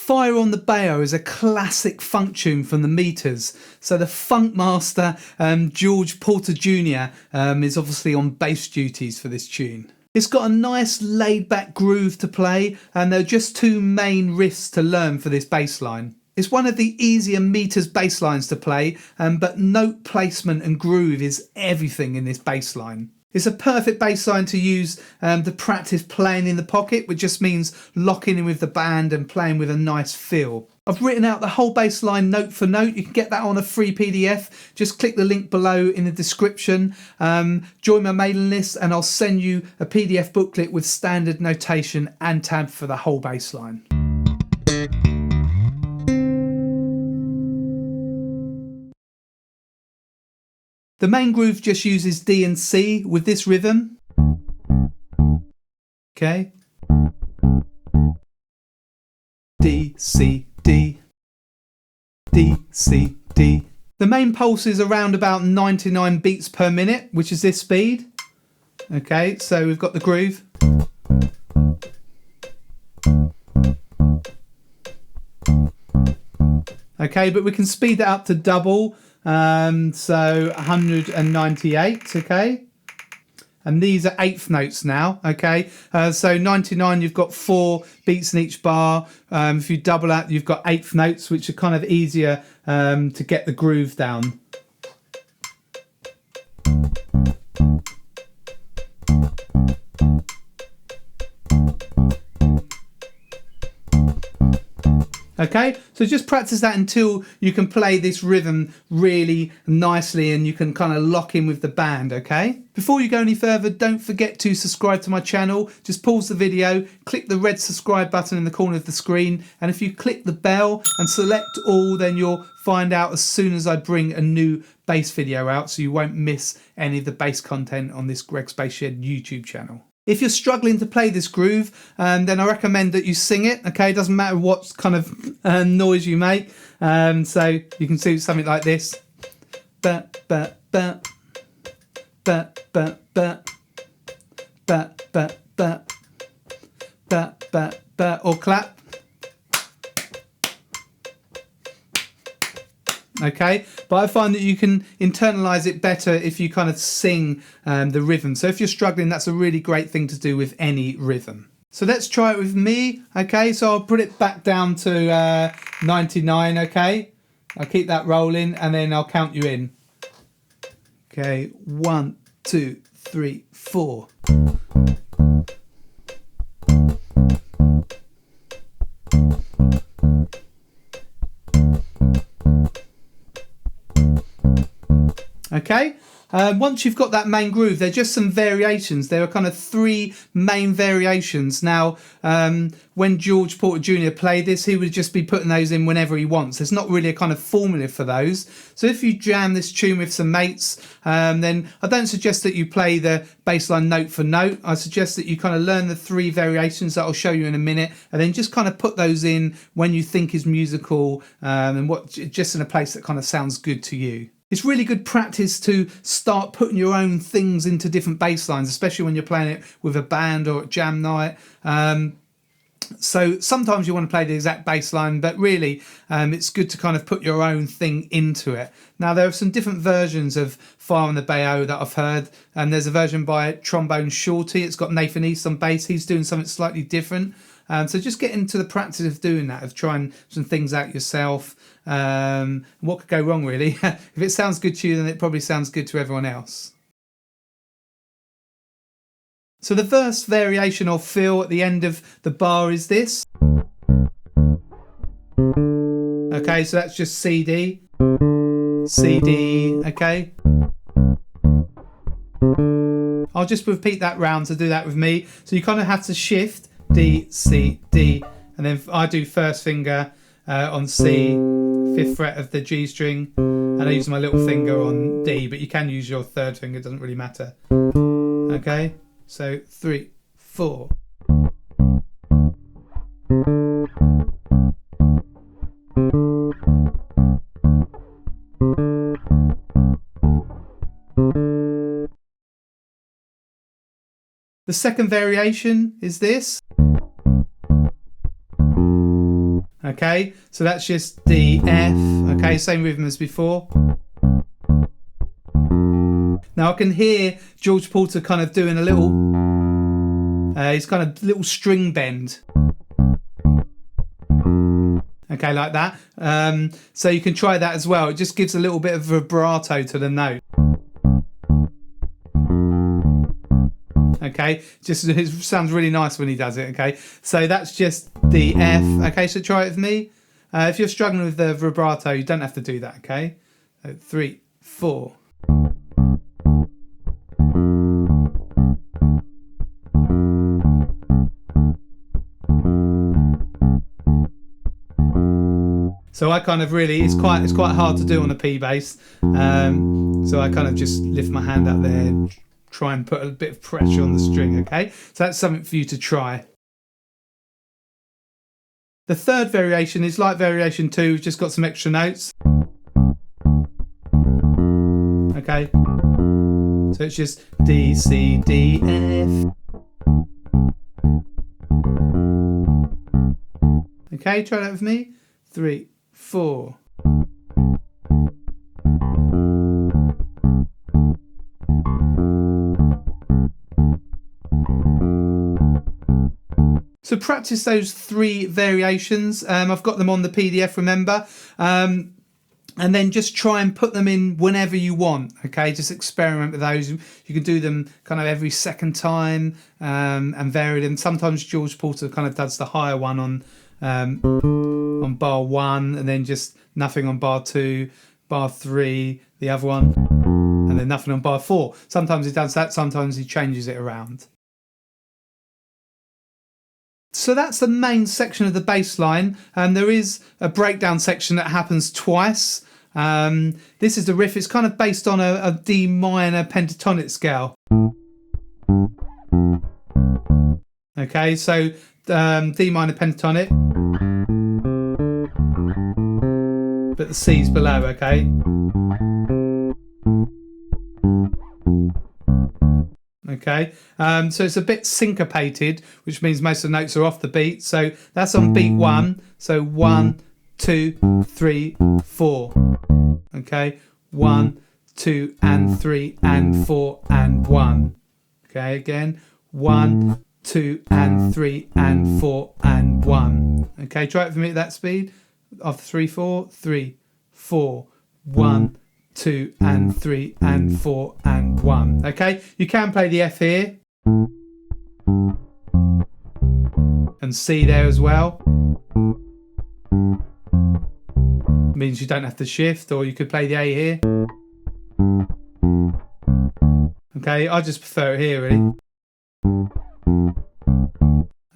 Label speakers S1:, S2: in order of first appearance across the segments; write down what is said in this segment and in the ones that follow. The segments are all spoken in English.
S1: Fire on the Bayou is a classic funk tune from the Meters. So the funk master, George Porter Jr. Is obviously on bass duties for this tune. It's got a nice laid back groove to play, and there are just two main riffs to learn for this bass line. It's one of the easier Meters bass lines to play, but note placement and groove is everything in this bass line. It's a perfect bass line to use to practice playing in the pocket, which just means locking in with the band and playing with a nice feel. I've written out the whole bass line note for note. You can get that on a free PDF. Just click the link below in the description. Join my mailing list and I'll send you a PDF booklet with standard notation and tab for the whole bass line. The main groove just uses D and C with this rhythm. Okay. D, C, D. D, C, D. The main pulse is around about 99 beats per minute, which is this speed. Okay, so we've got the groove. Okay, but we can speed that up to double. So 198, okay, and these are eighth notes now, okay. So 99, you've got 4 beats in each bar. If you double that, you've got eighth notes, which are kind of easier to get the groove down. Okay, so just practice that until you can play this rhythm really nicely and you can kind of lock in with the band, okay? Before you go any further, don't forget to subscribe to my channel. Just pause the video, click the red subscribe button in the corner of the screen, and if you click the bell and select all, then you'll find out as soon as I bring a new bass video out, so you won't miss any of the bass content on this Greg's Bass Shed YouTube channel. If you're struggling to play this groove, then I recommend that you sing it, okay? It doesn't matter what kind of noise you make. So you can do something like this. Ba, ba, ba. Ba, ba, ba. Ba, ba, ba. Ba, ba, ba. Or clap. Okay, but I find that you can internalize it better if you kind of sing the rhythm. So if you're struggling, that's a really great thing to do with any rhythm. So let's try it with me. Okay, so I'll put it back down to 99. Okay, I'll keep that rolling and then I'll count you in. Okay, 1, 2, 3, 4. Okay, once you've got that main groove, there are just some variations. There are kind of 3 main variations. Now, when George Porter Jr. played this, he would just be putting those in whenever he wants. There's not really a kind of formula for those. So if you jam this tune with some mates, then I don't suggest that you play the bass line note for note. I suggest that you kind of learn the 3 variations that I'll show you in a minute, and then just kind of put those in when you think is musical, and just in a place that kind of sounds good to you. It's really good practice to start putting your own things into different bass lines, especially when you're playing it with a band or at jam night. So sometimes you want to play the exact bass line, but really it's good to kind of put your own thing into it. Now, there are some different versions of Fire on the Bayou that I've heard, and there's a version by Trombone Shorty. It's got Nathan East on bass. He's doing something slightly different. So just get into the practice of doing that, of trying some things out yourself. What could go wrong, really? If it sounds good to you, then it probably sounds good to everyone else. So the first variation or feel at the end of the bar is this. Okay, so that's just CD. CD, okay. I'll just repeat that round to do that with me. So you kind of have to shift D, C, D, and then I do first finger on C, 5th fret of the G string, and I use my little finger on D, but you can use your 3rd finger, it doesn't really matter. Okay, so 3, 4. The second variation is this. Okay, so that's just the F. Okay, same rhythm as before. Now I can hear George Porter kind of doing a little, he's kind of little string bend. Okay, like that. So you can try that as well. It just gives a little bit of vibrato to the note. Okay, just it sounds really nice when he does it. Okay, so that's just the F. Okay, so try it with me. If you're struggling with the vibrato, you don't have to do that. Okay, so 3, 4. So I kind of really, it's quite hard to do on a P bass. So I kind of just lift my hand up there, try and put a bit of pressure on the string. Okay, so that's something for you to try. The third variation is like variation 2. We've just got some extra notes. Okay, so it's just D, C, D, F. Okay, try that with me. 3, 4. So practice those 3 variations. I've got them on the PDF, remember? And then just try and put them in whenever you want. Okay, just experiment with those. You can do them kind of every second time and vary them. Sometimes George Porter kind of does the higher one on bar 1, and then just nothing on bar 2, bar 3, the other one, and then nothing on bar 4. Sometimes he does that, sometimes he changes it around. So that's the main section of the bass line. There is a breakdown section that happens twice. This is the riff. It's kind of based on a D minor pentatonic scale. Okay, so D minor pentatonic, but the C's below, okay? Okay, so it's a bit syncopated, which means most of the notes are off the beat. So that's on beat 1. So 1, 2, 3, 4. Okay, 1, 2, and 3, and 4, and 1. Okay, again, 1, 2, and 3, and 4, and 1. Okay, try it for me at that speed. After 3, 4, 3, 4, 1, 2, and 3, and 4, and 1. Okay, you can play the F here and C there as well. Means you don't have to shift, or you could play the A here. Okay, I just prefer it here really.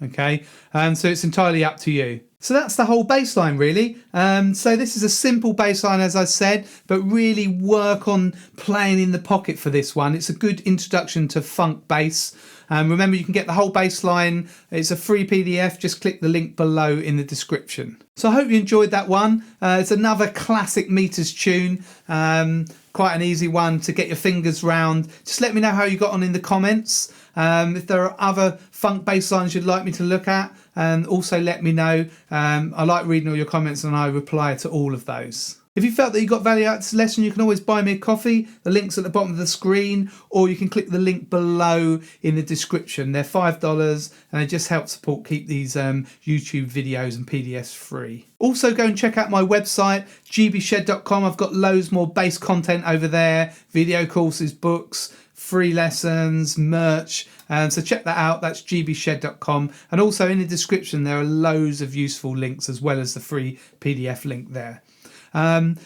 S1: Okay, so it's entirely up to you. So that's the whole bass line really. So this is a simple bass line, as I said, but really work on playing in the pocket for this one. It's a good introduction to funk bass. Remember, you can get the whole bass line. It's a free PDF. Just click the link below in the description. So I hope you enjoyed that one. It's another classic meters tune. Quite an easy one to get your fingers round. Just let me know how you got on in the comments. If there are other funk bass lines you'd like me to look at, also let me know. I like reading all your comments and I reply to all of those. If you felt that you got value out of this lesson, you can always buy me a coffee. The link's at the bottom of the screen, or you can click the link below in the description. They're $5 and they just help support keep these YouTube videos and PDFs free. Also go and check out my website, gbshed.com. I've got loads more bass content over there, video courses, books, free lessons, merch. So check that out. That's gbshed.com. And also in the description, there are loads of useful links as well as the free PDF link there.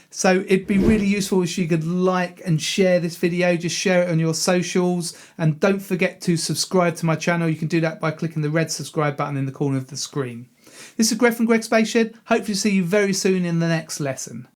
S1: So it'd be really useful if you could like and share this video. Just share it on your socials, and don't forget to subscribe to my channel. You can do that by clicking the red subscribe button in the corner of the screen. This is Greg from Greg's Bass Shed. Hopefully see you very soon in the next lesson.